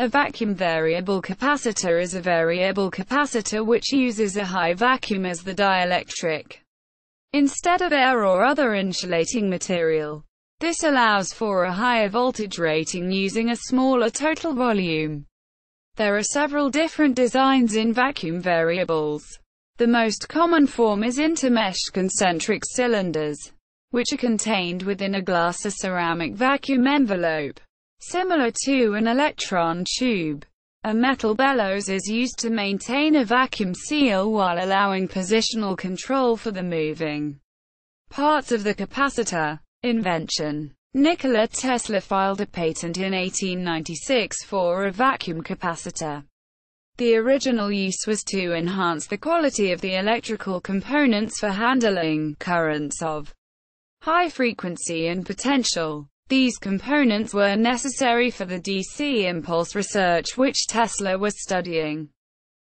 A vacuum variable capacitor is a variable capacitor which uses a high vacuum as the dielectric, instead of air or other insulating material. This allows for a higher voltage rating using a smaller total volume. There are several different designs in vacuum variables. The most common form is intermeshed concentric cylinders, which are contained within a glass or ceramic vacuum envelope, similar to an electron tube. A metal bellows is used to maintain a vacuum seal while allowing positional control for the moving parts of the capacitor. Invention. Nikola Tesla filed a patent in 1896 for a vacuum capacitor. The original use was to enhance the quality of the electrical components for handling currents of high frequency and potential. These components were necessary for the DC impulse research which Tesla was studying.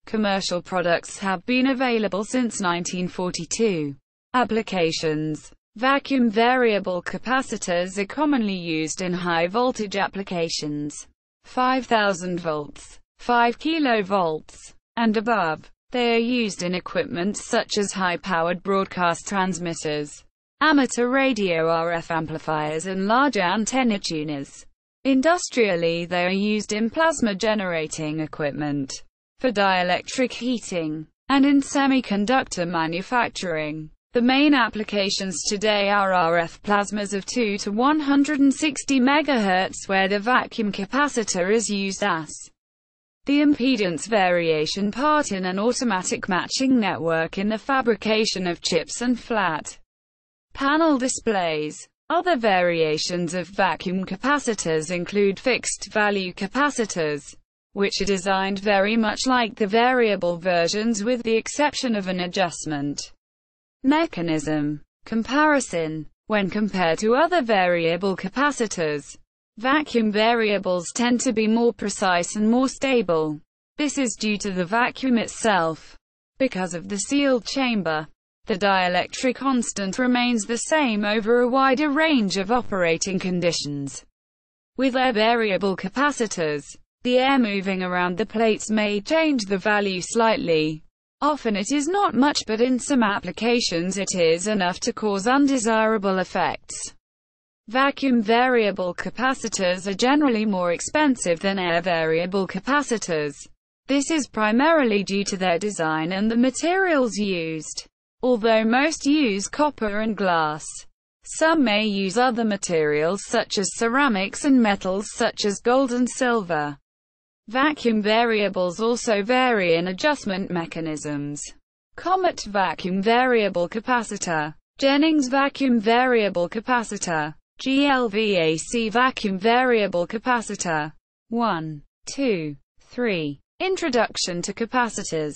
Commercial products have been available since 1942. Applications. Vacuum variable capacitors are commonly used in high-voltage applications, 5000 volts, 5 kilovolts, and above. They are used in equipment such as high-powered broadcast transmitters, amateur radio RF amplifiers and large antenna tuners. Industrially, they are used in plasma-generating equipment, for dielectric heating, and in semiconductor manufacturing. The main applications today are RF plasmas of 2 to 160 MHz where the vacuum capacitor is used as the impedance variation part in an automatic matching network in the fabrication of chips and flat panel displays. Other variations of vacuum capacitors include fixed-value capacitors, which are designed very much like the variable versions with the exception of an adjustment mechanism. Comparison. When compared to other variable capacitors, vacuum variables tend to be more precise and more stable. This is due to the vacuum itself. Because of the sealed chamber, the dielectric constant remains the same over a wider range of operating conditions. With air variable capacitors, the air moving around the plates may change the value slightly. Often it is not much, but in some applications it is enough to cause undesirable effects. Vacuum variable capacitors are generally more expensive than air variable capacitors. This is primarily due to their design and the materials used. Although most use copper and glass, some may use other materials such as ceramics and metals such as gold and silver. Vacuum variables also vary in adjustment mechanisms. Comet vacuum variable capacitor, Jennings vacuum variable capacitor, GLVAC vacuum variable capacitor. 1, 2, 3. Introduction to capacitors.